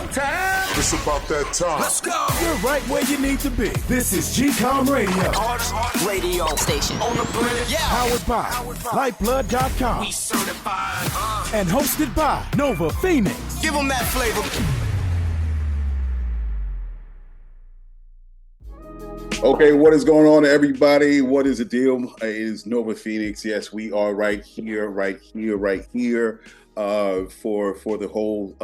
Showtime. It's about that time. Let's go. You're right where you need to be. This is GCOM Radio. Hardest radio station on the planet. Yeah. Powered by Lyfeblood.com. We certified. And hosted by Nova Phoenix. Give them that flavor. Okay, what is going on, everybody? What is the deal? It is Nova Phoenix. Yes, we are right here for the whole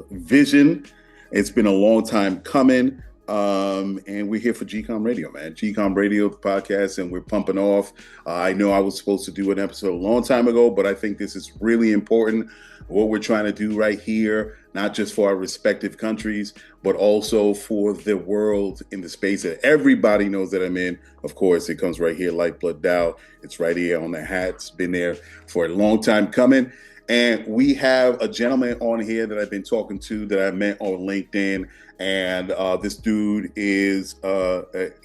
vision. It's been a long time coming, and we're here for GCOM Radio, man. GCOM Radio podcast, and we're pumping off. I know I was supposed to do an episode a long time ago, but I think this is really important. What we're trying to do right here, not just for our respective countries, but also for the world in the space that everybody knows that I'm in. Of course, it comes right here, Lyfeblood.com. It's right here on the hat. It's been there for a long time coming. And we have a gentleman on here that I've been talking to that I met on LinkedIn. And this dude is,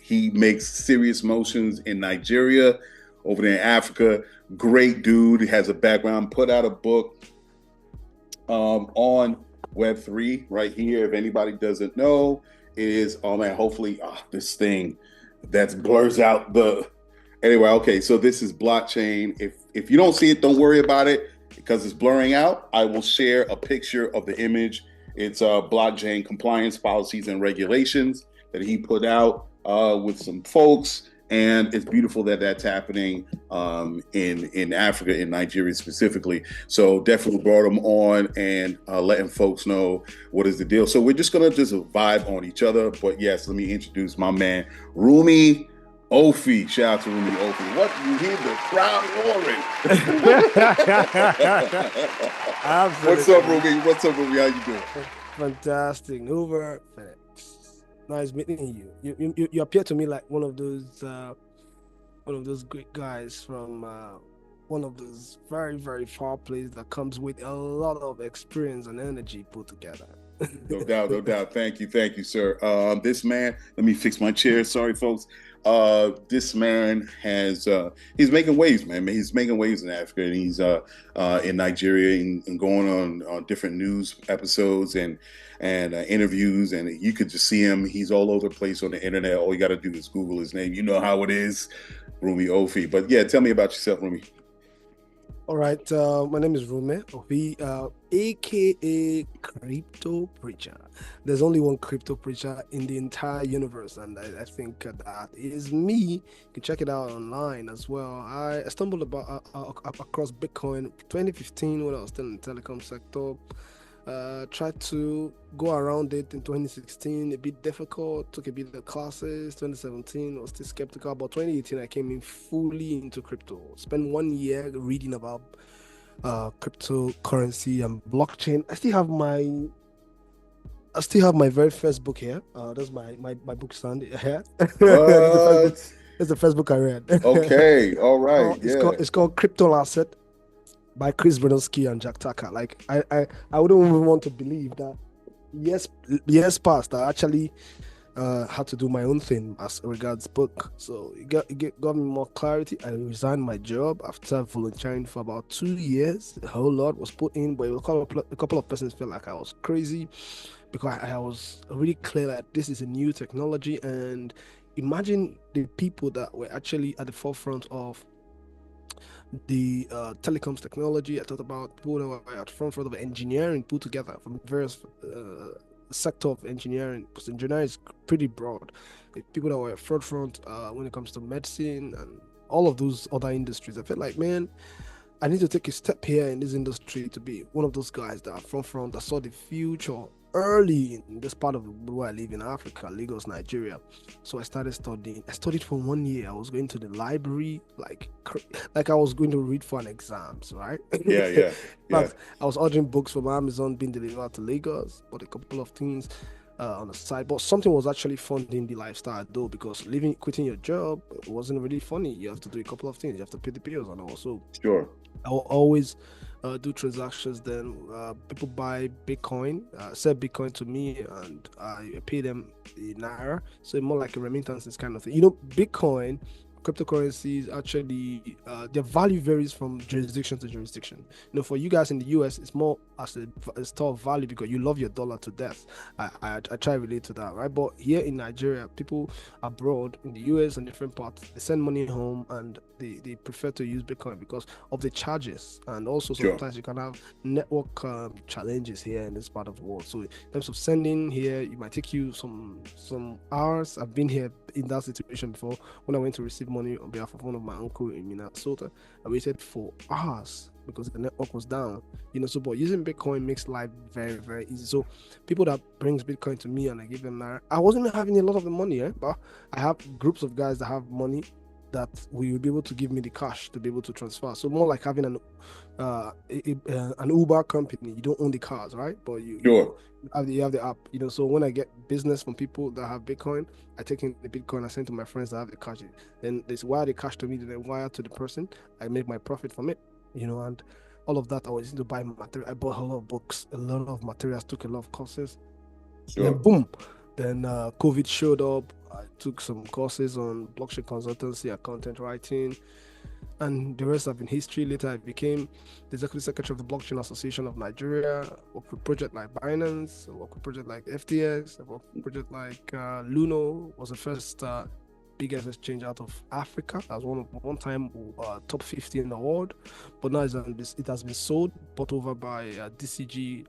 he makes serious motions in Nigeria, over there in Africa. Great dude. He has a background, put out a book on Web3 right here. If anybody doesn't know, it is, oh man, hopefully this thing that blurs out the, anyway, okay, so this is blockchain. If you don't see it, don't worry about it because it's blurring out. I will share a picture of the image. It's blockchain compliance policies and regulations that he put out with some folks. And it's beautiful that that's happening in Africa, in Nigeria specifically. So definitely brought him on and letting folks know what is the deal. So we're just going to vibe on each other. But yes, let me introduce my man, Rume Ophi. Shout out to Rume Ophi. What? You hear the crowd roaring. Absolutely. What's up, Rume? What's up, Rume? How you doing? Fantastic. Uber. Nice meeting you. You appear to me like one of those great guys from one of those very, very far places that comes with a lot of experience and energy put together. No doubt. Thank you, sir. This man, let me fix my chair. Sorry, folks. This man has he's making waves, man. He's making waves in Africa, and he's in Nigeria and going on different news episodes and interviews, and you could just see him. He's all over the place on the internet. All you got to do is Google his name. You know how it is, Rume Ophi. But yeah, tell me about yourself, Rume. All right, my name is Rume Ophi, aka Crypto Preacher. There's only one crypto preacher in the entire universe, and I think that is me. You can check it out online as well. I stumbled across Bitcoin 2015 when I was still in the telecom sector. Tried to go around it in 2016, a bit difficult, took a bit of classes. 2017 was still skeptical, but 2018 I came in fully into crypto. Spent 1 year reading about cryptocurrency and blockchain. I still have my very first book here. That's my book stand here. It's the first book I read. Okay, all right. It's called Crypto Asset by Chris Bernowski and Jack Tucker. Like I wouldn't even want to believe that years past I actually had to do my own thing as regards book. So it got me more clarity. I resigned my job after volunteering for about 2 years. A whole lot was put in, but a couple of persons felt like I was crazy because I was really clear that this is a new technology, and imagine the people that were actually at the forefront of the telecoms technology. I thought about people that were at the front of engineering put together from various sector of engineering, because engineering is pretty broad. People that were at front when it comes to medicine and all of those other industries. I felt like, man, I need to take a step here in this industry to be one of those guys that are front that saw the future early in this part of the world where I live in Africa, Lagos, Nigeria. So I started studying. I studied for 1 year. I was going to the library like I was going to read for an exams, right? Yeah. But I was ordering books from Amazon being delivered to Lagos, but a couple of things on the side. But something was actually funding the lifestyle though, because quitting your job wasn't really funny. You have to do a couple of things. You have to pay the bills, and also sure. I will always do transactions. Then people buy Bitcoin, sell Bitcoin to me, and I pay them in Naira. So more like a remittances kind of thing. You know, Bitcoin cryptocurrencies actually their value varies from jurisdiction to jurisdiction. For you guys in the US, it's more as a store of value because you love your dollar to death. I try to relate to that, right? But here in Nigeria, people abroad in the US and different parts, they send money home and they prefer to use Bitcoin because of the charges, and also sometimes you can have network challenges here in this part of the world. So in terms of sending here, it might take you some hours. I've been here in that situation before when I went to receive money on behalf of one of my uncle in Minnesota. I waited for hours because the network was down. So but using Bitcoin makes life very, very easy. So people that brings Bitcoin to me and I give them that, I wasn't having a lot of the money, but I have groups of guys that have money that will be able to give me the cash to be able to transfer. So more like having an Uber company. You don't own the cars, right? But you have the app. So when I get business from people that have Bitcoin, I take in the Bitcoin, I send to my friends that have the cash. Then they wire the cash to me, then wire to the person. I make my profit from it. And all of that I was into buy material. I bought a lot of books, a lot of materials, took a lot of courses. Then boom. Then COVID showed up. I took some courses on blockchain consultancy and content writing, and the rest have been history. Later, I became the executive secretary of the Blockchain Association of Nigeria. Worked with projects like Binance, worked with projects like FTX, worked with projects like Luno. Was the first biggest exchange out of Africa. I was one time top 50 in the world, but now it has been sold, bought over by DCG.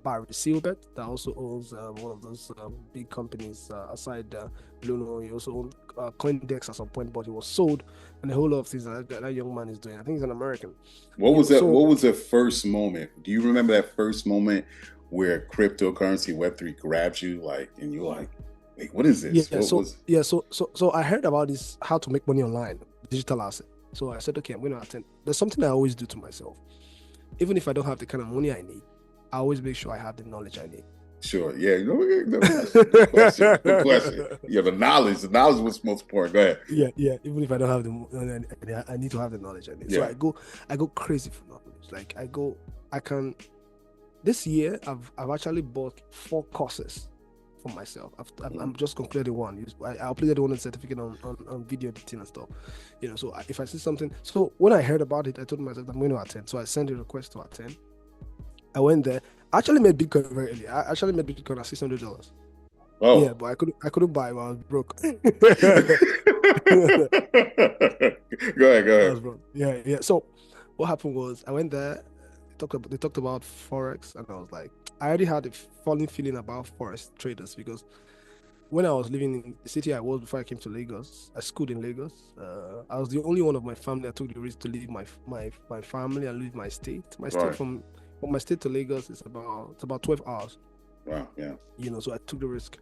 Barry Silbert, that also owns one of those big companies aside Luno. He also owned CoinDex at some point, but it was sold, and a whole lot of things that young man is doing. I think he's an American. What was that? What was the first moment? Do you remember that first moment where cryptocurrency Web3 grabs you, and you're like, "Wait, what is this?" So I heard about this, how to make money online, digital asset. So I said, okay, I'm going to attend. There's something I always do to myself, even if I don't have the kind of money I need. I always make sure I have the knowledge I need. Sure. Yeah. Good question. Good question. Yeah, the knowledge. The knowledge was most important. Go ahead. Yeah. Even if I don't have the, I need to have the knowledge I need. Yeah. So I go crazy for knowledge. This year I've actually bought 4 courses for myself. I'm just concluded one. I uploaded one certificate on video editing and stuff. So if I see something, so when I heard about it, I told myself I'm going to attend. So I sent a request to attend. I went there. I actually made Bitcoin very early. I actually made Bitcoin at $600. Oh. Yeah, but I couldn't buy it while I was broke. Go ahead. Yeah. So what happened was I went there. They talked about Forex, and I was like, I already had a falling feeling about Forex traders because when I was living in the city I was before I came to Lagos, I schooled in Lagos. I was the only one of my family that took the risk to leave my family and leave my state. My state from my state to Lagos is about 12 hours. Wow, yeah. So I took the risk.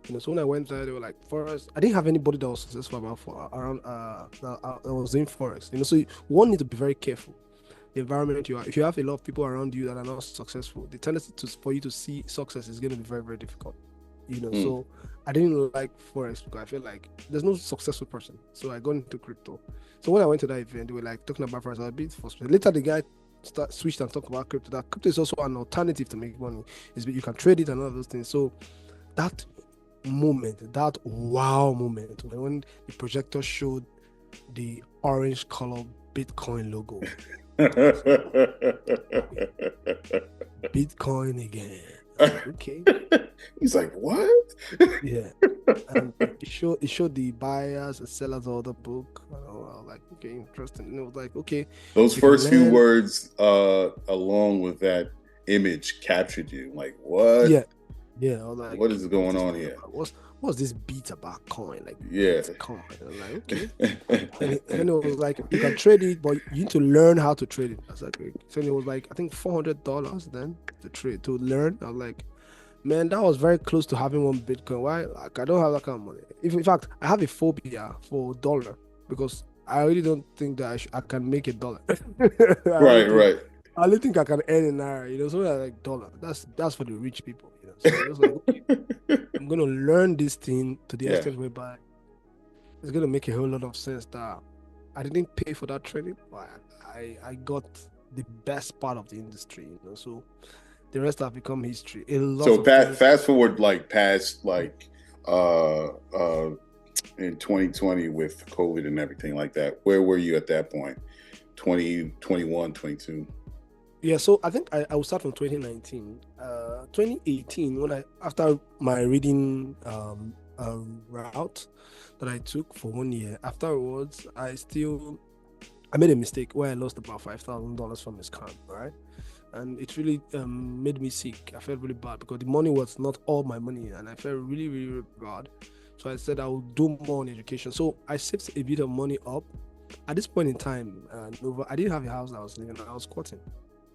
So when I went there, they were like, Forex. I didn't have anybody that was successful around that was doing Forex. So one need to be very careful. The environment you are. If you have a lot of people around you that are not successful, the tendency for you to see success is going to be very, very difficult. So I didn't like Forex because I feel like there's no successful person. So I got into crypto. So when I went to that event, they were like talking about Forex. I was a bit frustrated. Later, the guy switched and talked about crypto. That crypto is also an alternative to make money. You can trade it and all those things. So that moment, that wow moment, when the projector showed the orange color Bitcoin logo. Bitcoin again. Okay. He's like, what? Yeah. And it showed the buyers and sellers of the book. I was like, okay, interesting. And it was like, okay. Those first few words along with that image captured you. Like, what? Yeah. I was like, what is going on here? What's this beat about coin? Like, yeah. Coin. I was like, okay. and it was like, you can trade it, but you need to learn how to trade it. I was like, okay. So it was like, I think $400 then to learn. I was like, man, that was very close to having one Bitcoin. Why? Like, I don't have that kind of money. In fact, I have a phobia for dollar because I really don't think that I can make $1. Right. I don't think I can earn in naira. So like dollar. That's for the rich people. So I was like, okay, I'm gonna learn this thing to the extent whereby it's gonna make a whole lot of sense that I didn't pay for that training, but I got the best part of the industry. So the rest have become history. So fast forward past in 2020 with COVID and everything like that? Where were you at that point? 2021, 22? Yeah, so I think I will start from 2019. 2018, after my reading route that I took for 1 year, afterwards, I made a mistake where I lost about $5,000 from this scam, right? And it really made me sick. I felt really bad because the money was not all my money, and I felt really, really, really bad. So I said I will do more on education. So I saved a bit of money up. At this point in time, I didn't have a house that I was living in. I was squatting.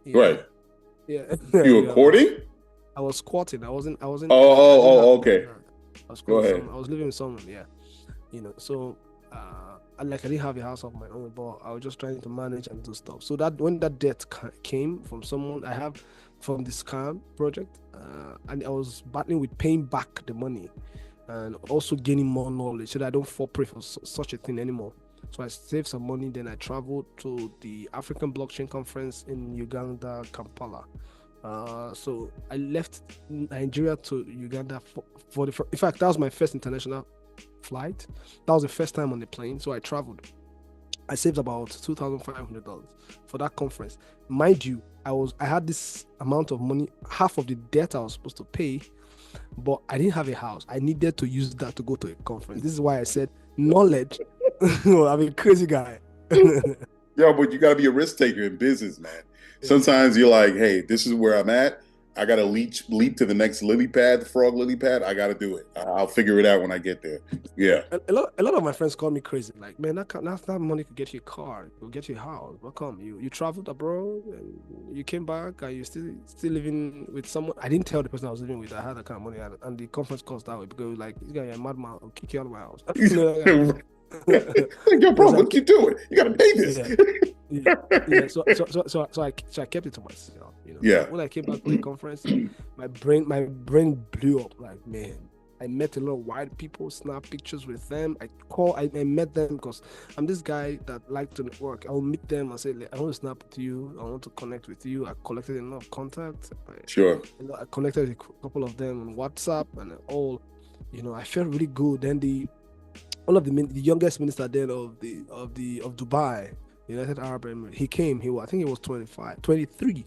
Yeah. Right. Yeah. You were courting? I was squatting. I wasn't. Okay. I was Go ahead. I was living with someone. Yeah. So I didn't have a house of my own, but I was just trying to manage and do stuff. So that when that debt came from someone I have from the scam project, and I was battling with paying back the money, and also gaining more knowledge so that I don't fall prey for such a thing anymore. So I saved some money. Then I traveled to the African Blockchain Conference in Uganda, Kampala. So I left Nigeria to Uganda in fact, that was my first international flight. That was the first time on the plane. So I traveled. I saved about $2,500 for that conference. Mind you, I had this amount of money, half of the debt I was supposed to pay, but I didn't have a house. I needed to use that to go to a conference. This is why I said knowledge. I'm a crazy guy. Yo, but you got to be a risk taker in business, man. Sometimes you're like, hey, this is where I'm at. I got to leap to the next lily pad, the frog lily pad. I got to do it. I'll figure it out when I get there. Yeah. A lot of my friends call me crazy. Like, man, that money could get you a car, could get you a house. How come you traveled abroad and you came back and you still living with someone? I didn't tell the person I was living with I had that kind of money, and the conference cost that way because it was like, this guy, you're a madman. I'll kick you out of my house. Like, yo, bro, what you doing? You got to pay this. Yeah. So I kept it to myself. Yeah. When I came back to the conference, my brain blew up. Like, man, I met a lot of white people, snap pictures with them. I met them because I'm this guy that like to network. I'll meet them and say, I want to snap with you. I want to connect with you. I collected enough contacts. Sure. I connected with a couple of them on WhatsApp and all. I felt really good. Then the youngest minister then of Dubai, United Arab Emirates, he came. I think he was 23,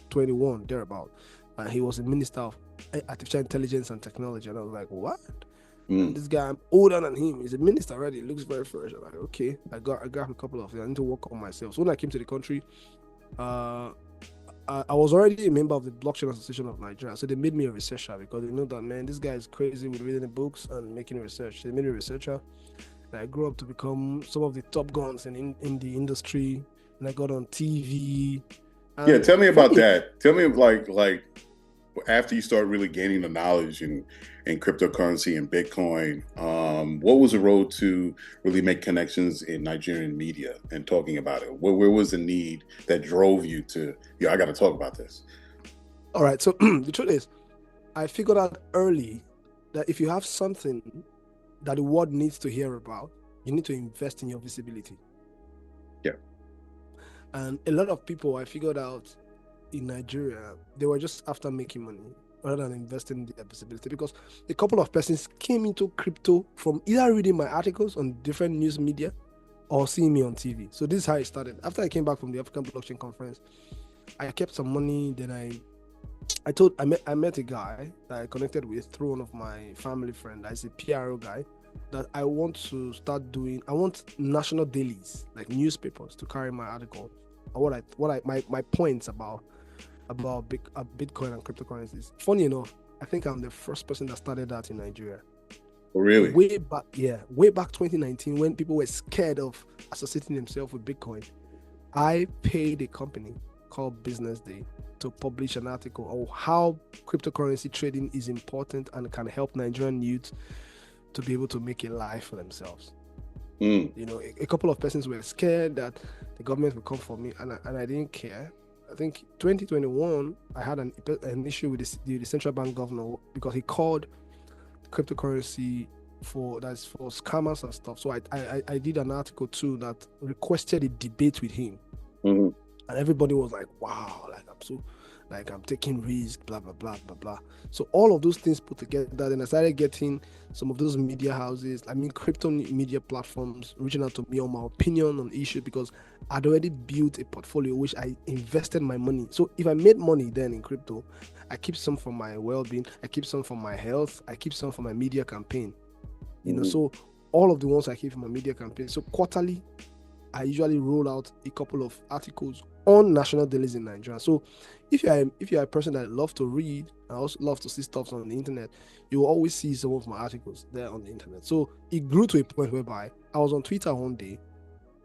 21, thereabout. And he was a minister of artificial intelligence and technology. And I was like, what? And this guy, I'm older than him. He's a minister already. He looks very fresh. I'm like, okay. I got a couple of them. I need to work on myself. So when I came to the country, I was already a member of the Blockchain Association of Nigeria. So they made me a researcher because they know that, man, this guy is crazy with reading the books and making research. They made me a researcher. And I grew up to become some of the top guns in the industry. And I got on TV. Yeah, tell me about that. Tell me like after you start really gaining the knowledge in cryptocurrency and Bitcoin, what was the road to really make connections in Nigerian media and talking about it? Where was the need that drove you to, I got to talk about this? All right. So the truth is, I figured out early that if you have something that the world needs to hear about, you need to invest in your visibility. Yeah. And a lot of people, I figured out in Nigeria, they were just after making money rather than investing in their visibility, because a couple of persons came into crypto from either reading my articles on different news media or seeing me on TV. So this is how it started. After I came back from the African Blockchain Conference, I kept some money. Then I met a guy that I connected with through one of my family friends. That's a PRO guy that I want to start doing. I want national dailies, like newspapers, to carry my article. My points about Bitcoin and cryptocurrencies. Funny enough, I think I'm the first person that started that in Nigeria. Oh, really? Way back 2019, when people were scared of associating themselves with Bitcoin, I paid a company called Business Day to publish an article on how cryptocurrency trading is important and can help Nigerian youth to be able to make a life for themselves. A couple of persons were scared that the government would come for me, and I didn't care. I think 2021, I had an issue with the central bank governor because he called cryptocurrency for scammers and stuff. So I did an article too that requested a debate with him, and everybody was like, "Wow!" Like like I'm taking risk, blah blah blah blah blah. So all of those things put together, then I started getting some of those media houses, crypto media platforms reaching out to me on my opinion on issue, because I'd already built a portfolio which I invested my money. So if I made money then in crypto, I keep some for my well-being, I keep some for my health, I keep some for my media campaign. So all of the ones I keep for my media campaign. So quarterly, I usually roll out a couple of articles on national dailies in Nigeria. So if you're a person that love to read and also love to see stuff on the internet, you will always see some of my articles there on the internet. So it grew to a point whereby I was on Twitter one day,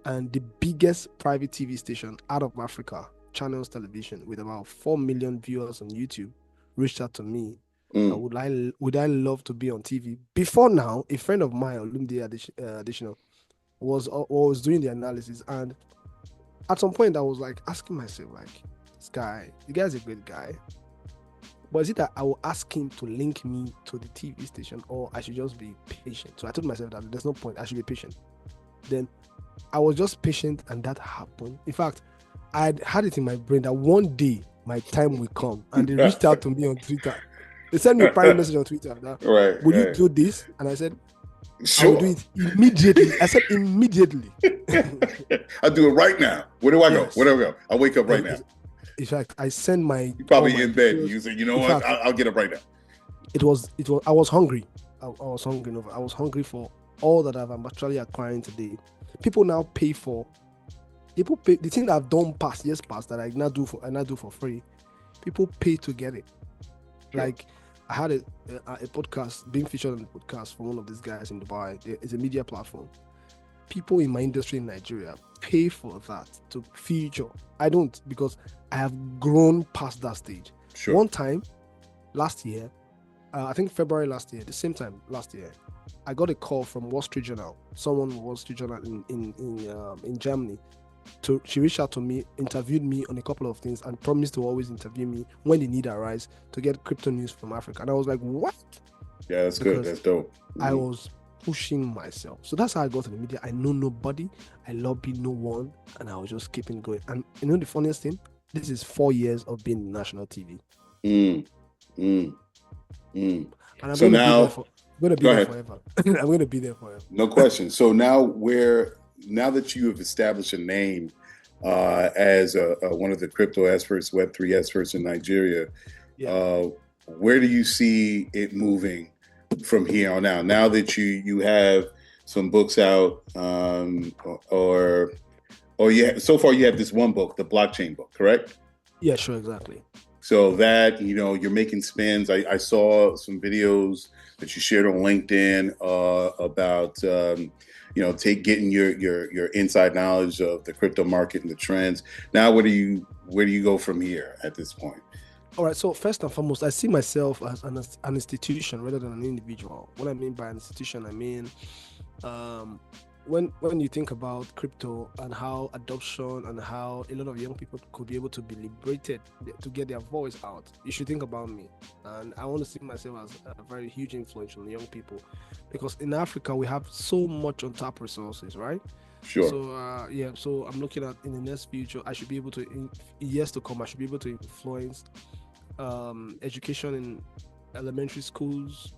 and the biggest private TV station out of Africa, Channels Television, with about 4 million viewers on YouTube, reached out to me. Would I love to be on TV? Before now, a friend of mine, Olumide Additional, was doing the analysis, and at some point I was like asking myself, like, the guy's a great guy, but is it that I will ask him to link me to the TV station, or I should just be patient? So I told myself that there's no point, I should be patient. Then I was just patient, and that happened. In fact, I had it in my brain that one day my time will come, and they reached out to me on Twitter. They sent me a private message on Twitter that, will you do this? And I said, sure. I will do it immediately. I said immediately. I'll do it right now. Where do I go? Where do I go? I'll wake up right now. In fact, I send my... You're probably in bed. You say, you know what? Fact, I'll get up right now. It was. I was hungry. I was hungry. I was hungry for all that I'm actually acquiring today. People now pay for... the thing that I've done years past that I now do for free. People pay to get it. Sure. Like, I had a podcast being featured on the podcast for one of these guys in Dubai. It's a media platform. People in my industry in Nigeria pay for that to feature. I don't, because I have grown past that stage. Sure. One time last year, I think February last year, the same time last year, I got a call from Wall Street Journal. Someone from Wall Street Journal in Germany. She reached out to me, interviewed me on a couple of things, and promised to always interview me when the need arise to get crypto news from Africa. And I was like, what? Yeah, that's good. That's dope. I was pushing myself. So that's how I got to the media. I know nobody. I lobby no one. And I was just keeping going. And you know the funniest thing? This is 4 years of being national TV. And I'm so now... I'm going to be there forever. I'm going to be there forever. No question. So now that you have established a name as one of the crypto experts, Web3 experts in Nigeria, where do you see it moving from here on out? Now that you have some books out, or so far you have this one book, the blockchain book, correct? Yeah, sure, exactly. So that, you're making spins. I saw some videos that you shared on LinkedIn about getting your inside knowledge of the crypto market and the trends. Now, where do you go from here at this point? All right. So first and foremost, I see myself as an institution rather than an individual. What I mean by an institution, I mean when you think about crypto and how adoption and how a lot of young people could be able to be liberated to get their voice out, you should think about me. And I want to see myself as a very huge influence on young people, because in Africa we have so much untapped resources, right? Sure. So so I'm looking at in the next future, I should be able to, in years to come, I should be able to influence education in elementary schools,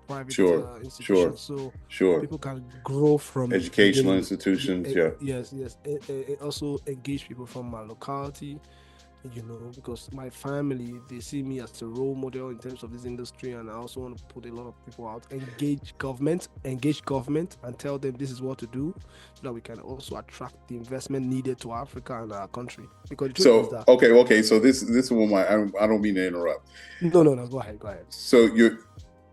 private institutions, so people can grow from educational institutions. Yes. Also engage people from my locality, because my family, they see me as a role model in terms of this industry, and I also want to put a lot of people out, engage government and tell them this is what to do, so that we can also attract the investment needed to Africa and our country. Because the truth is that, okay, so this is one I don't mean to interrupt. No, go ahead. So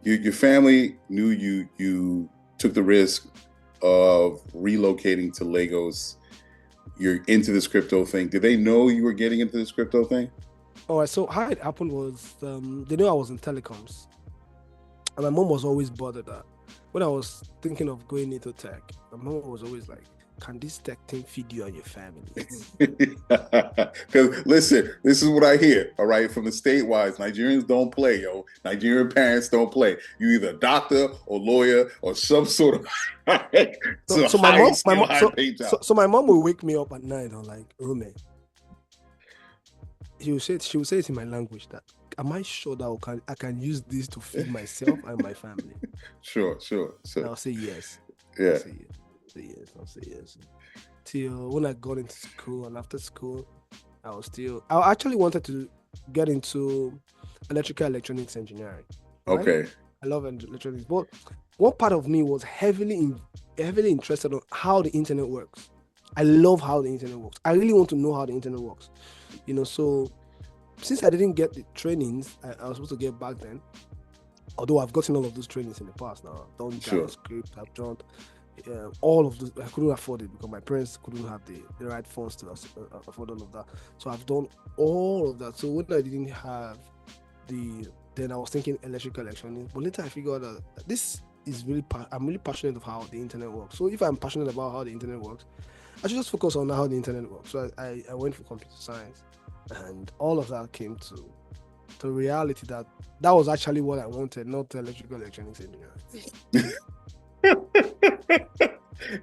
your family knew you took the risk of relocating to Lagos. You're into this crypto thing. Did they know you were getting into this crypto thing? All right. So how it happened was they knew I was in telecoms, and my mom was always bothered that when I was thinking of going into tech, my mom was always like, can this tech thing feed you and your family? Because listen, this is what I hear, all right, from the statewide. Nigerians don't play, yo. Nigerian parents don't play. You either a doctor or lawyer or some sort of so my mom will wake me up at night and like, Rume, she will say it in my language that, am I sure that I can use this to feed myself and my family? Sure. And I'll say yes. Yeah. I'll say yes. Till when I got into school, and after school, I actually wanted to get into electrical electronics engineering. Right? Okay. I love electronics, but one part of me was heavily interested on how the internet works. I love how the internet works. I really want to know how the internet works. So since I didn't get the trainings I was supposed to get back then, although I've gotten all of those trainings in the past now, I've done JavaScript, I've done all of those. I couldn't afford it because my parents couldn't have the right funds to afford all of that. So I've done all of that. So when I didn't have then I was thinking electrical electronics, but later I figured out that this is I'm really passionate of how the internet works. So if I'm passionate about how the internet works, I should just focus on how the internet works. So I went for computer science, and all of that came to reality that was actually what I wanted, not electrical electronics engineering.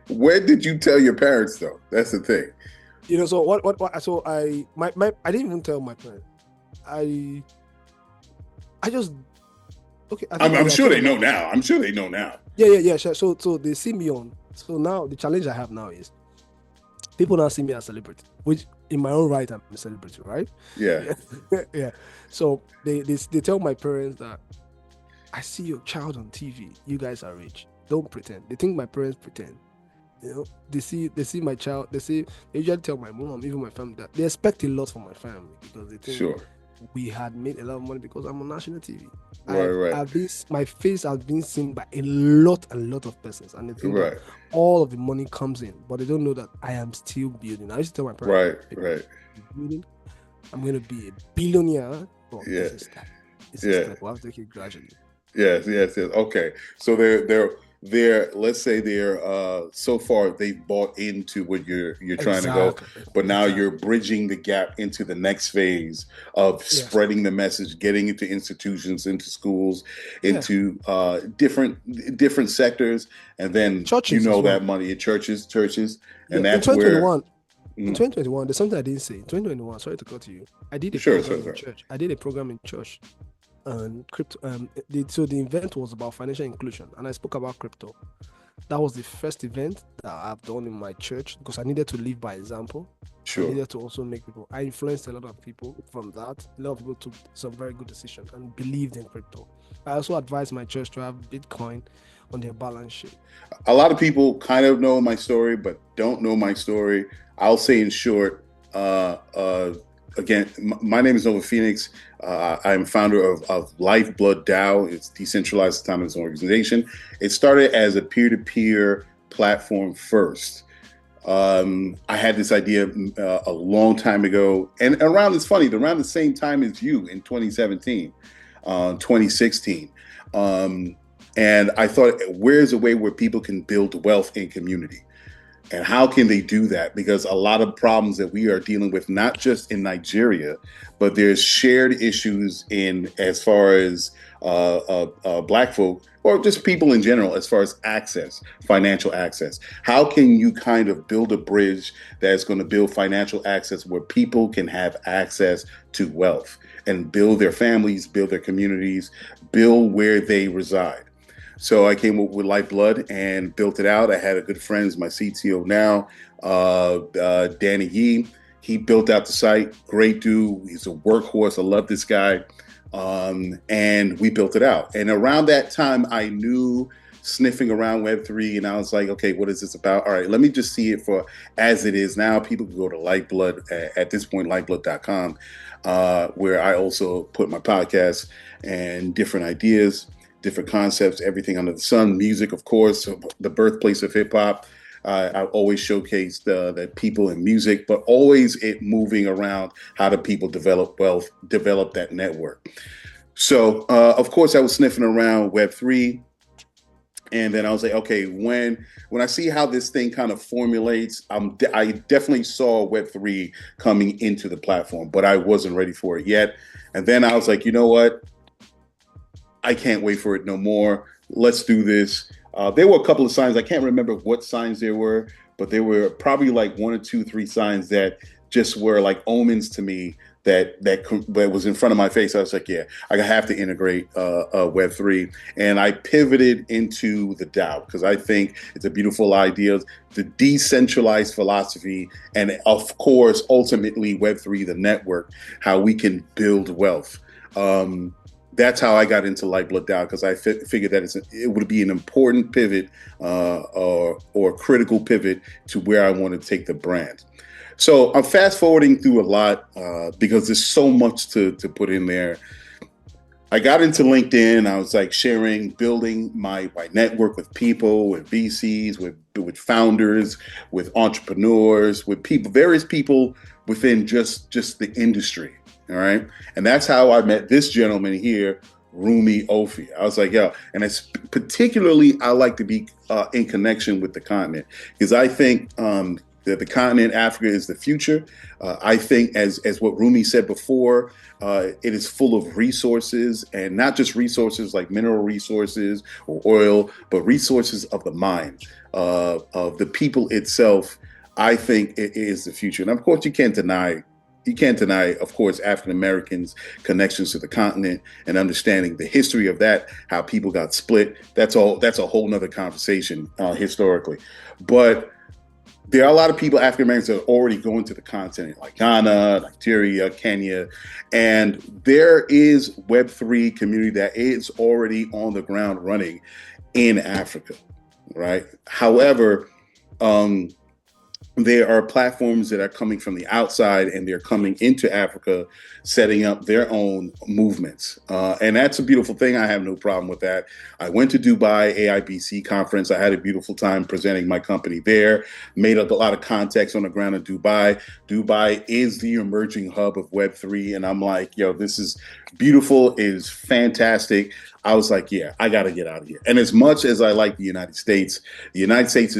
When did you tell your parents though? That's the thing. So what so I didn't even tell my parents. I just okay. I'm sure they know now. I'm sure they know now. Yeah. Sure. So they see me on. So now the challenge I have now is people now see me as a celebrity, which in my own right I'm a celebrity, right? Yeah. Yeah. So they tell my parents that I see your child on TV. You guys are rich. Don't pretend. They think my parents pretend. They see my child. They usually tell my mom, even my family, that they expect a lot from my family because they think we had made a lot of money because I'm on national TV. Right. My face has been seen by a lot of persons, and they think that all of the money comes in, but they don't know that I am still building. I used to tell my parents, right. I'm going to be a billionaire. But it's a step. We'll have to take it gradually. Yes. Okay. So they're let's say they're so far they've bought into what you're trying to go, but now you're bridging the gap into the next phase of spreading the message, getting into institutions, into schools, into different sectors, and then churches that money in churches, and that's in 2021, where. In 2021, there's something I didn't say. In 2021, sorry to cut you. I did a program in church. I did a program in church. And crypto. So the event was about financial inclusion, and I spoke about crypto. That was the first event that I've done in my church because I needed to live by example. Sure. I needed to also make people. I influenced a lot of people from that. A lot of people took some very good decisions and believed in crypto. I also advised my church to have Bitcoin on their balance sheet. A lot of people kind of know my story, but don't know my story. I'll say in short. Again, my name is Nova Phoenix. I'm founder of Lyfeblood DAO. It's decentralized autonomous organization. It started as a peer-to-peer platform first. I had this idea a long time ago, and around the same time as you in 2017, 2016. And I thought, where's a way where people can build wealth in community? And how can they do that? Because a lot of problems that we are dealing with, not just in Nigeria, but there's shared issues in as far as Black folk or just people in general, as far as access, financial access. How can you kind of build a bridge that's going to build financial access where people can have access to wealth and build their families, build their communities, build where they reside? So I came up with Lyfeblood and built it out. I had a good friend, my CTO now, Danny Yee. He built out the site. Great dude. He's a workhorse. I love this guy. And we built it out. And around that time, I knew sniffing around Web3, and I was like, okay, what is this about? All right, let me just see it for as it is now. People can go to Lyfeblood, at this point, Lyfeblood.com, where I also put my podcast and different ideas, different concepts, everything under the sun. Music, of course, the birthplace of hip hop. I always showcase the people in music, but always it moving around how do people develop wealth, develop that network. So, of course, I was sniffing around Web3. And then I was like, okay, when I see how this thing kind of formulates, I definitely saw Web3 coming into the platform, but I wasn't ready for it yet. And then I was like, you know what? I can't wait for it no more. Let's do this. There were a couple of signs. I can't remember what signs there were, but there were probably like 1 or 2, 3 signs that just were like omens to me that was in front of my face. I was like, yeah, I have to integrate Web3, and I pivoted into the DAO because I think it's a beautiful idea, the decentralized philosophy, and of course, ultimately Web3, the network, how we can build wealth. That's how I got into Lyfeblood DAO, because I figured that it would be an important pivot or critical pivot to where I want to take the brand. So I'm fast forwarding through a lot because there's so much to put in there. I got into LinkedIn. I was like building my network with people, with VCs, with founders, with entrepreneurs, with people, various people within just the industry. All right. And that's how I met this gentleman here, Rume Ophi. I was like, yo, and it's particularly, I like to be in connection with the continent, because I think that the continent, Africa, is the future. I think, as what Rume said before, it is full of resources, and not just resources like mineral resources or oil, but resources of the mind, of the people itself. I think it is the future. And of course, you can't deny, of course, African Americans' connections to the continent and understanding the history of that, how people got split. That's a whole nother conversation historically. But there are a lot of people, African Americans, that are already going to the continent, like Ghana, Nigeria, Kenya, and there is Web3 community that is already on the ground running in Africa, right? However, there are platforms that are coming from the outside, and they're coming into Africa, setting up their own movements. And that's a beautiful thing. I have no problem with that. I went to Dubai AIBC conference. I had a beautiful time presenting my company there, made up a lot of contacts on the ground in Dubai. Dubai is the emerging hub of Web3. And I'm like, yo, this is beautiful. It is fantastic. I was like, yeah, I got to get out of here. And as much as I like the United States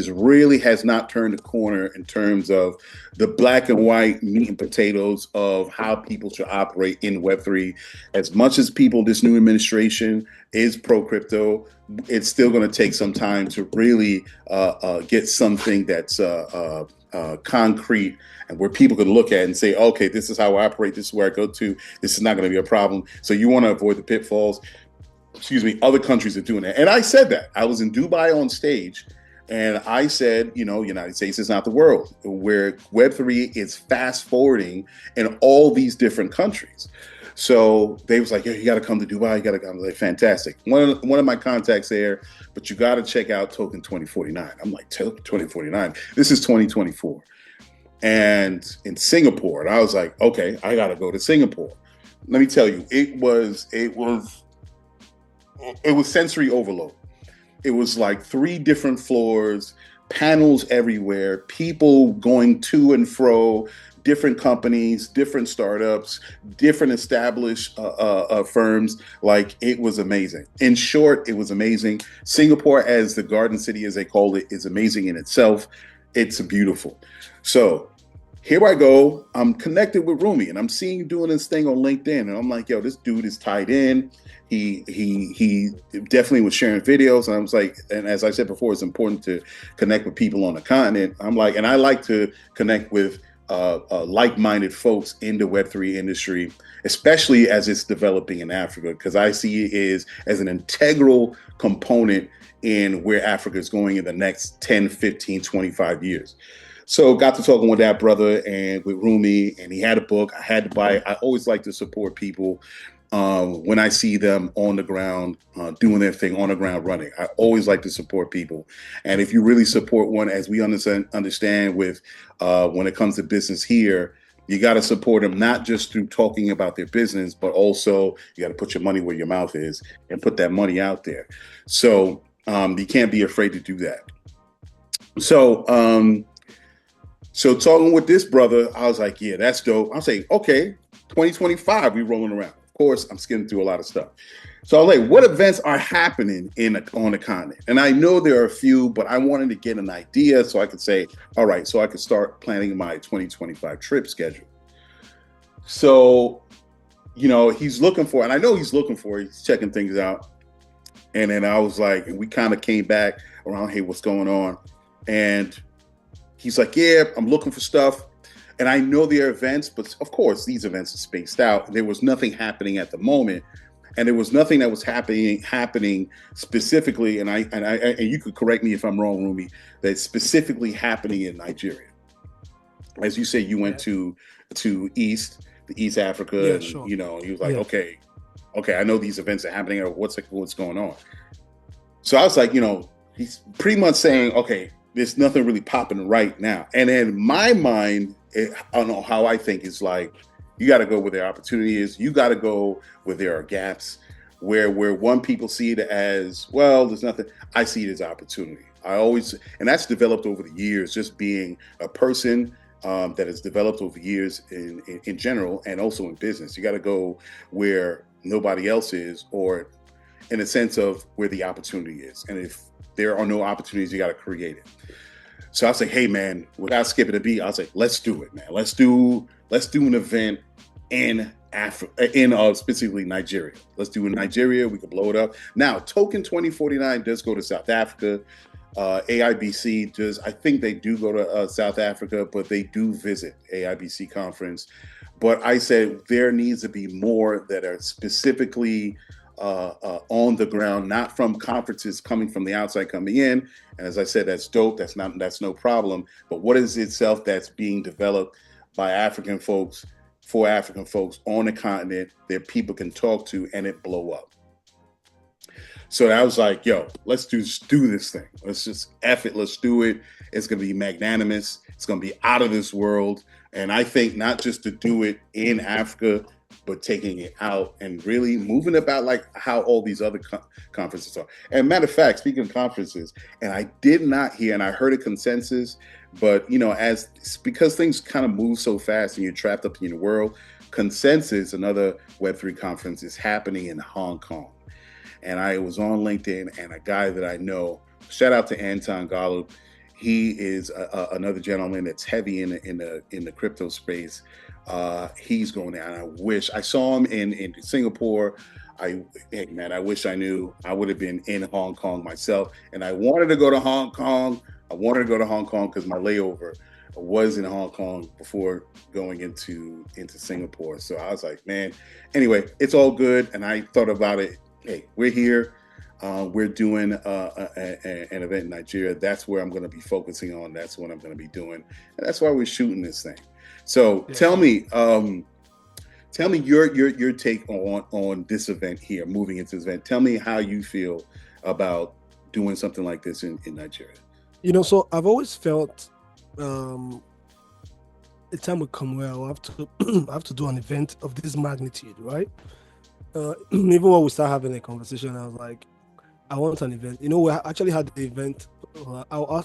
really has not turned a corner in terms of the black and white meat and potatoes of how people should operate in Web3. As much as this new administration is pro-crypto, it's still going to take some time to really get something that's concrete, and where people can look at and say, okay, this is how I operate. This is where I go to. This is not going to be a problem. So you want to avoid the pitfalls. Other countries are doing that. And I said that. I was in Dubai on stage, and I said, United States is not the world, where Web3 is fast forwarding in all these different countries. So they was like, yeah, you got to come to Dubai. You got to come. Like, fantastic. One of my contacts there, but you got to check out Token 2049. I'm like, Token 2049? This is 2024. And in Singapore. And I was like, okay, I got to go to Singapore. Let me tell you, it was sensory overload. It was like 3 different floors, panels everywhere, people going to and fro, different companies, different startups, different established firms. Like, it was amazing. In short, it was amazing. Singapore, as the garden city, as they call it, is amazing in itself. It's beautiful. So here I go. I'm connected with Rume, and I'm seeing you doing this thing on LinkedIn, and I'm like, yo, this dude is tied in. He definitely was sharing videos, and I was like, and as I said before, it's important to connect with people on the continent. I'm like, and I like to connect with like-minded folks in the Web3 industry, especially as it's developing in Africa, because I see it as an integral component in where Africa is going in the next 10, 15, 25 years. So got to talking with that brother and with Rume, and he had a book. I had to buy it. I always like to support people when I see them on the ground doing their thing, on the ground running. I always like to support people. And if you really support one, as we understand with when it comes to business here, you got to support them not just through talking about their business, but also you got to put your money where your mouth is and put that money out there. So you can't be afraid to do that. So talking with this brother, I was like, yeah, that's dope. I was like, okay, 2025, we rolling around. Of course, I'm skimming through a lot of stuff. So I was like, what events are happening on the continent? And I know there are a few, but I wanted to get an idea so I could say, all right, so I could start planning my 2025 trip schedule. So, he's looking for, and I know he's looking for, he's checking things out. And then I was like, and we kind of came back around, hey, what's going on? And he's like, yeah, I'm looking for stuff. And I know there are events, but of course these events are spaced out. There was nothing happening at the moment, and there was nothing that was happening specifically. And you could correct me if I'm wrong, Rume, that's specifically happening in Nigeria. As you say, you went to East Africa, and sure. you know, he was like, okay, I know these events are happening. Or what's going on? So I was like, you know, he's pretty much saying, okay, there's nothing really popping right now. And in my mind, I don't know how I think is like, you got to go where the opportunity is. You got to go where there are gaps, where one people see it as, well, there's nothing. I see it as opportunity. And that's developed over the years, just being a person that has developed over years in general, and also in business. You got to go where nobody else is, or in a sense of where the opportunity is. And if there are no opportunities, you got to create it. So I was like, hey man, without skipping a beat, I was like, let's do it, man. Let's do an event in Africa, specifically Nigeria. Let's do it in Nigeria. We could blow it up. Now, Token 2049 does go to South Africa. AIBC does. I think they do go to South Africa, but they do visit AIBC conference. But I said there needs to be more that are specifically on the ground, not from conferences coming from the outside coming in. And as I said, that's dope. That's no problem. But what is itself that's being developed by African folks, for African folks on the continent that people can talk to and it blow up. So I was like, yo, let's do this thing. Let's just F it. Let's do it. It's going to be magnanimous. It's going to be out of this world. And I think not just to do it in Africa, but taking it out and really moving about like how all these other conferences are. And matter of fact, speaking of conferences, and I did not hear, and I heard a consensus, but you know, because things kind of move so fast and you're trapped up in your world, Consensus, another Web3 conference, is happening in Hong Kong. And I was on LinkedIn, and a guy that I know, shout out to Anton Gallup, he is another gentleman that's heavy in the crypto space. He's going there, and I wish I saw him in Singapore. I wish I knew. I would have been in Hong Kong myself, and I wanted to go to Hong Kong. Because my layover was in Hong Kong before going into Singapore. So I was like, man. Anyway, it's all good, and I thought about it. Hey, we're here. We're doing an event in Nigeria. That's where I'm going to be focusing on. That's what I'm going to be doing, and that's why we're shooting this thing. So tell me your take on this event here, moving into this event. Tell me how you feel about doing something like this in Nigeria. You know, so I've always felt the time will come where I'll have to do an event of this magnitude, right? Even when we start having a conversation, I was like, I want an event. You know, we actually had the event.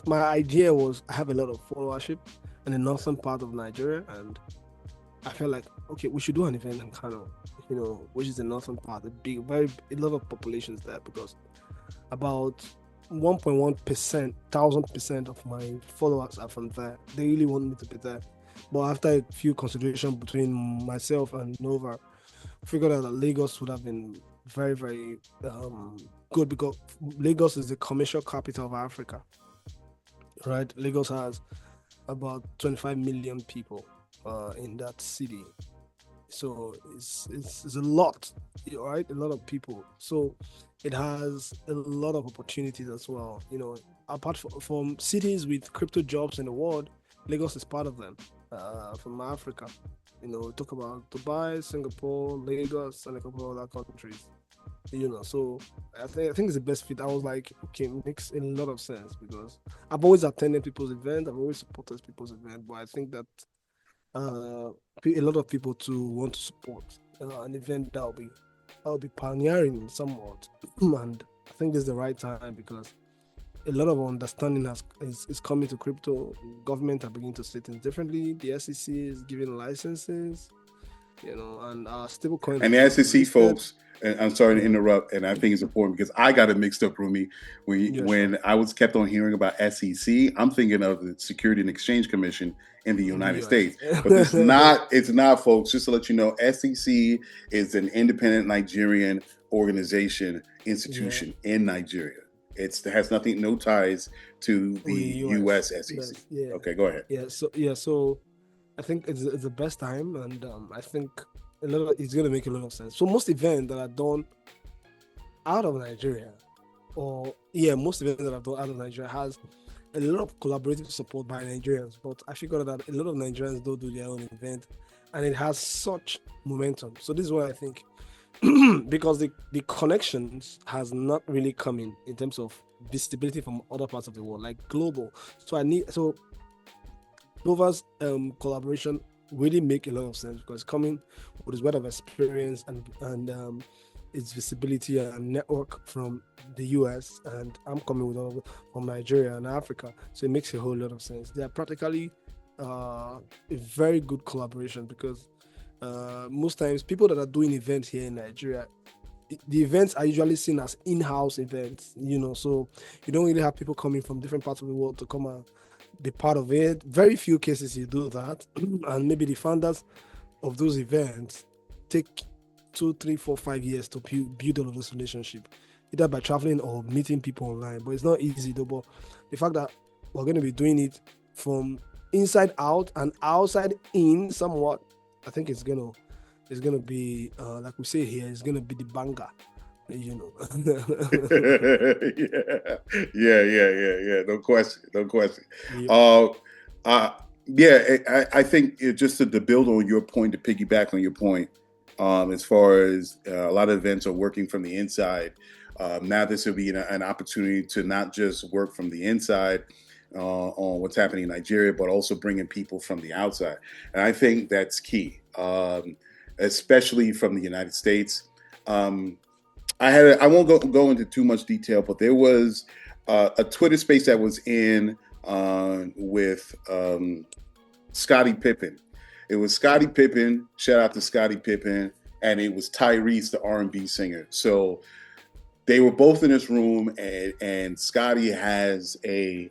My idea was I have a lot of followership in the northern part of Nigeria, and I felt like, okay, we should do an event in Kano, you know, which is the northern part, a lot of populations there, because about 1.1%, 1,000% of my followers are from there. They really want me to be there. But after a few considerations between myself and Nova, I figured out that Lagos would have been very, very good, because Lagos is the commercial capital of Africa, right? Lagos has about 25 million people in that city. So it's a lot, right? A lot of people. So it has a lot of opportunities as well. You know, apart from cities with crypto jobs in the world, Lagos is part of them. From Africa, you know, talk about Dubai, Singapore, Lagos, and a couple of other countries. You know, so I think it's the best fit. I was like, okay, it makes a lot of sense, because I've always attended people's events, I've always supported people's events, but I think that a lot of people too want to support an event that'll be pioneering somewhat, and I think this is the right time, because a lot of understanding is coming to crypto. Government are beginning to see things differently. The SEC is giving licenses, you know, and stablecoin. And the SEC folks, and I'm sorry to interrupt, and I think it's important because I got it mixed up, Rume. When I was kept on hearing about SEC, I'm thinking of the Security and Exchange Commission in the United States. But it's not, folks. Just to let you know, SEC is an independent Nigerian institution in Nigeria. It has no ties to the US SEC. Yeah. Okay, go ahead. So I think it's the best time, and I think it's going to make a lot of sense. So most events that are done out of Nigeria, most events that are done out of Nigeria has a lot of collaborative support by Nigerians. But I figured out that a lot of Nigerians don't do their own event, and it has such momentum. So this is what I think, because the connections has not really come in terms of visibility from other parts of the world, like global. So Nova's collaboration really make a lot of sense, because coming with his word of experience and its visibility and network from the US, and I'm coming with all of it from Nigeria and Africa, so it makes a whole lot of sense. They are practically a very good collaboration, because most times people that are doing events here in Nigeria, the events are usually seen as in-house events, so you don't really have people coming from different parts of the world to come and be part of it. Very few cases you do that, and maybe the founders of those events take 2, 3, 4, 5 years to build all of this relationship, either by traveling or meeting people online. But it's not easy though. But the fact that we're going to be doing it from inside out and outside in somewhat, I think it's gonna be like we say here, it's gonna be the banger. Yeah. No question. Yeah. I think just to build on your point, to piggyback on your point, as far as a lot of events are working from the inside. Now this will be an opportunity to not just work from the inside on what's happening in Nigeria, but also bringing people from the outside. And I think that's key, especially from the United States. I won't go into too much detail, but there was a Twitter space that was in with Scottie Pippen. It was Scottie Pippen, shout out to Scottie Pippen, and it was Tyrese, the R&B singer. So they were both in this room, and Scottie has he's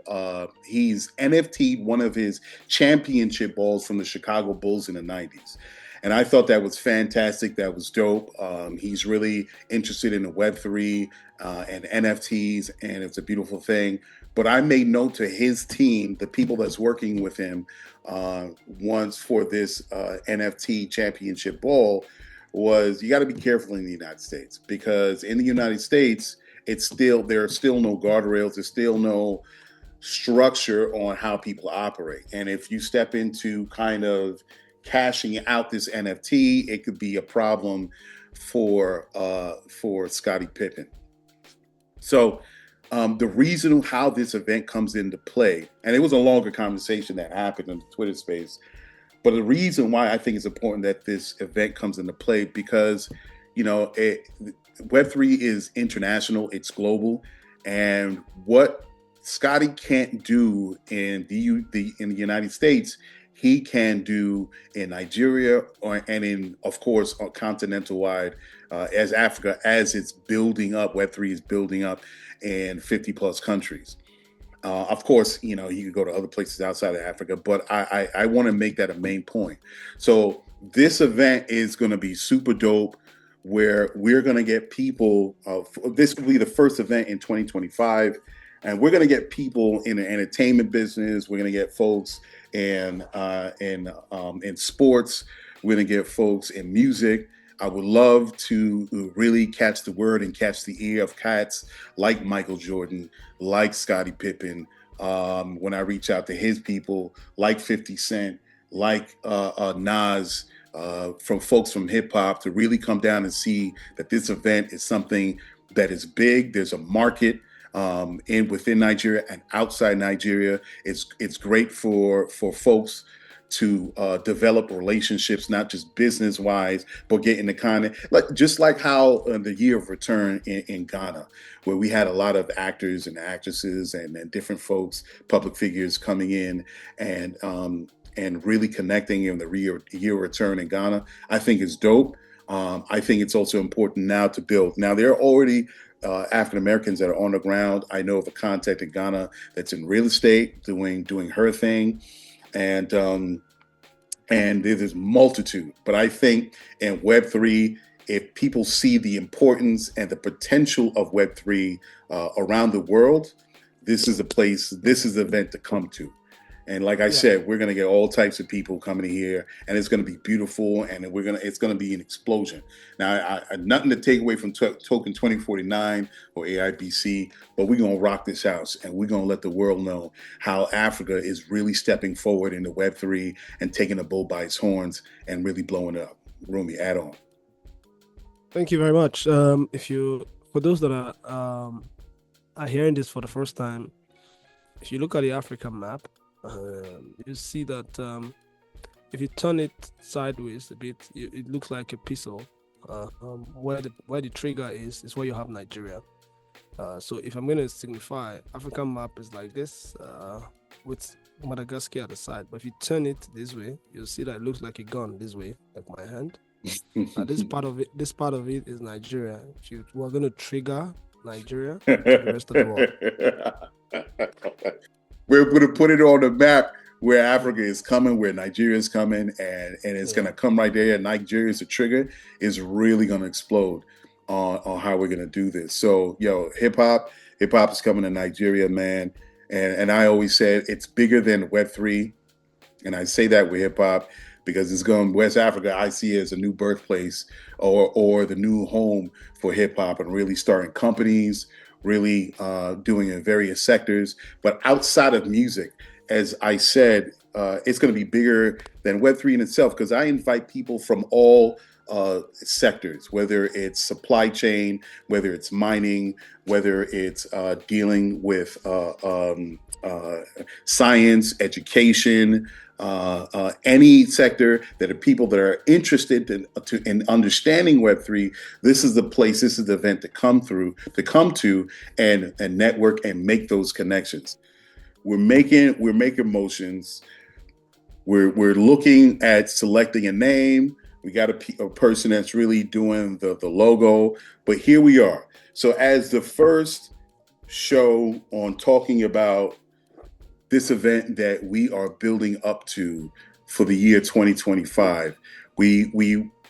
NFT'd one of his championship balls from the Chicago Bulls in the 90s. And I thought that was fantastic. That was dope. He's really interested in the Web3 and NFTs, and it's a beautiful thing. But I made note to his team, the people that's working with him once for this NFT championship ball, was you got to be careful in the United States, because in the United States, there are still no guardrails. There's still no structure on how people operate. And if you step into kind of cashing out this NFT, it could be a problem for Scottie Pippen. So the reason how this event comes into play, and it was a longer conversation that happened in the Twitter space, but the reason why I think it's important that this event comes into play, because Web3 is international, it's global, and what Scottie can't do in the United States, he can do in Nigeria and in, of course, continental wide, as Africa, as it's building up. Web3 is building up in 50 plus countries. Of course, you could go to other places outside of Africa, but I want to make that a main point. So this event is going to be super dope, where we're going to get people. This will be the first event in 2025. And we're going to get people in the entertainment business. We're going to get folks in sports. We're going to get folks in music. I would love to really catch the word and catch the ear of cats like Michael Jordan, like Scottie Pippen, when I reach out to his people, like 50 Cent, like Nas, from folks from hip hop, to really come down and see that this event is something that is big. There's a market within Nigeria and outside Nigeria. It's great for folks to develop relationships, not just business wise, but get in the kind of just like how the Year of Return in Ghana, where we had a lot of actors and actresses and different folks, public figures coming in and really connecting in the Year of Return in Ghana. I think is dope. I think it's also important now to build. Now there are already African Americans that are on the ground. I know of a contact in Ghana that's in real estate doing her thing, and there's multitude. But I think in Web3, if people see the importance and the potential of Web3 around the world, this is the event to come to. And like I said, we're going to get all types of people coming in here, and it's going to be beautiful, and it's going to be an explosion. Now, I nothing to take away from Token 2049 or AIBC, but we're going to rock this house, and we're going to let the world know how Africa is really stepping forward into Web3 and taking the bull by its horns and really blowing it up. Rume, add on. Thank you very much. For those that are hearing this for the first time, if you look at the African map, you see that if you turn it sideways a bit, it looks like a pistol. Where the trigger is where you have Nigeria. So if I'm going to signify, African map is like this, with Madagascar at the side. But if you turn it this way, you'll see that it looks like a gun this way, like my hand. This part of it is Nigeria. If we're going to trigger Nigeria to the rest of the world. We're going to put it on the map where Africa is coming, where Nigeria is coming, and it's going to come right there. And Nigeria is the trigger, is really going to explode on how we're going to do this. So, hip hop is coming to Nigeria, man. And I always said it's bigger than Web3. And I say that with hip hop because it's going West Africa. I see it as a new birthplace or the new home for hip hop, and really starting companies, really doing in various sectors. But outside of music, as I said, it's going to be bigger than Web3 in itself, because I invite people from all sectors, whether it's supply chain, whether it's mining, whether it's dealing with science, education, any sector that are people that are interested in understanding Web3. This is the place, this is the event to come to and network and make those connections. We're making motions. We're looking at selecting a name. We got a person that's really doing the logo, but here we are. So as the first show on talking about this event that we are building up to for the year 2025, we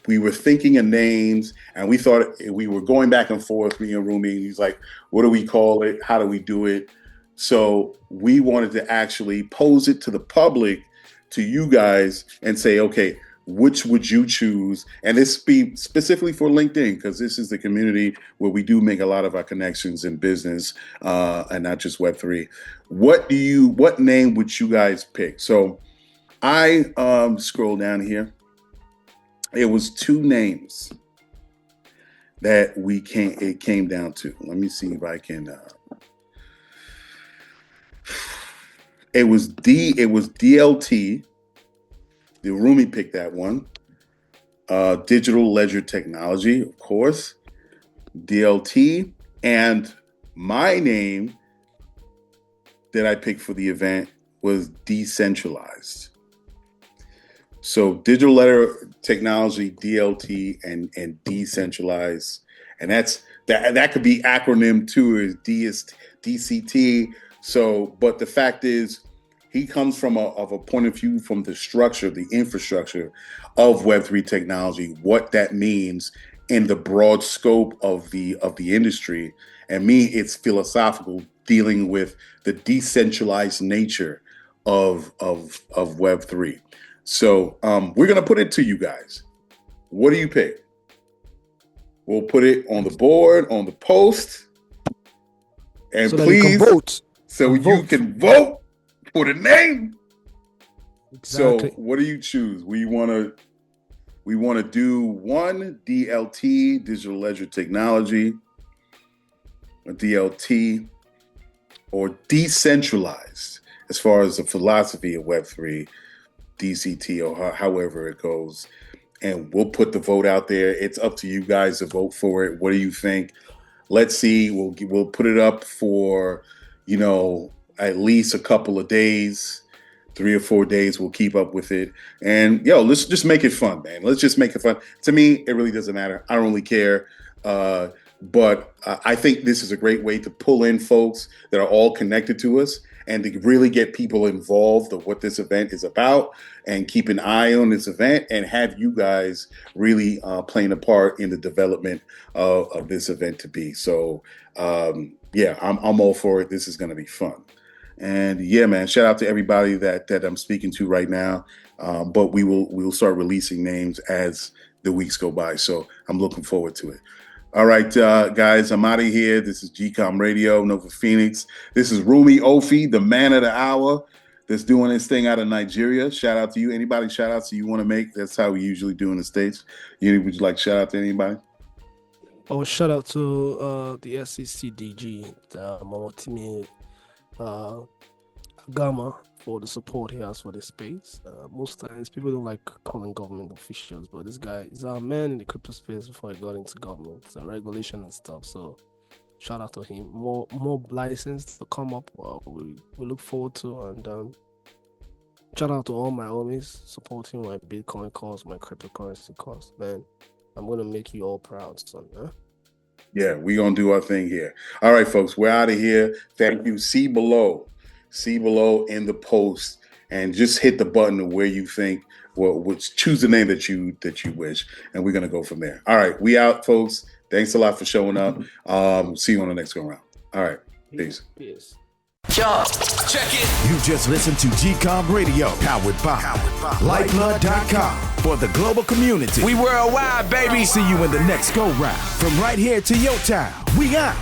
were thinking of names, and we thought we were going back and forth, me and Rume. He's like, what do we call it? How do we do it? So we wanted to actually pose it to the public, to you guys, and say, okay, which would you choose? And this be specifically for LinkedIn, because this is the community where we do make a lot of our connections in business, and not just Web3. What name would you guys pick? So I scroll down here. It was two names that it came down to. Let me see if I can. It was DLT. The Rume picked that one. Digital Ledger Technology, of course. DLT. And my name that I picked for the event was Decentralized. So Digital Ledger Technology, DLT, and Decentralized. And that could be acronym too, is DCT. So, but the fact is, he comes from a point of view from the structure, the infrastructure of Web3 technology, what that means in the broad scope of the industry. And me, it's philosophical, dealing with the decentralized nature of Web3. So we're gonna put it to you guys. What do you pick? We'll put it on the board, on the post, and So please, that you can vote. so you can vote for the name. Exactly. So what do you choose? We want to do one DLT, Digital Ledger Technology, a DLT, or decentralized as far as the philosophy of Web3, DCT, or however it goes. And we'll put the vote out there. It's up to you guys to vote for it. What do you think? Let's see. We'll put it up for, at least a couple of days, 3 or 4 days. We'll keep up with it. And let's just make it fun, man. Let's just make it fun. To me, it really doesn't matter. I don't really care. But I think this is a great way to pull in folks that are all connected to us, and to really get people involved of what this event is about, and keep an eye on this event, and have you guys really playing a part in the development of this event to be. So, I'm all for it. This is going to be fun. And yeah, man, shout out to everybody that I'm speaking to right now. But we'll start releasing names as the weeks go by. So I'm looking forward to it. All right, guys, I'm out of here. This is GCOM Radio, Nova Phoenix. This is Rume Ophi, the man of the hour, that's doing his thing out of Nigeria. Shout out to you. Anybody shout outs you want to make? That's how we usually do in the States. Would you like to shout out to anybody? Oh, shout out to the SEC DG, Mawatimi Agama, for the support he has for this space. Most times people don't like calling government officials, but this guy is our man in the crypto space before he got into government and regulation and stuff. So shout out to him. More licenses to come up. We look forward to, and shout out to all my homies supporting my Bitcoin cause, my cryptocurrency cause. Man, I'm gonna make you all proud, son. Huh? Yeah, we're gonna do our thing here. All right, folks, we're out of here. Thank you. See below in the post, and just hit the button of where you think. Well, choose the name that you wish, and we're gonna go from there. All right, we out, folks. Thanks a lot for showing up. See you on the next go round. All right, peace. Peace. Yo, check it. You just listened to GCOM Radio, powered by Lyfeblood.com for the global community. We worldwide, baby. See you in the next go round. From right here to your town, we out.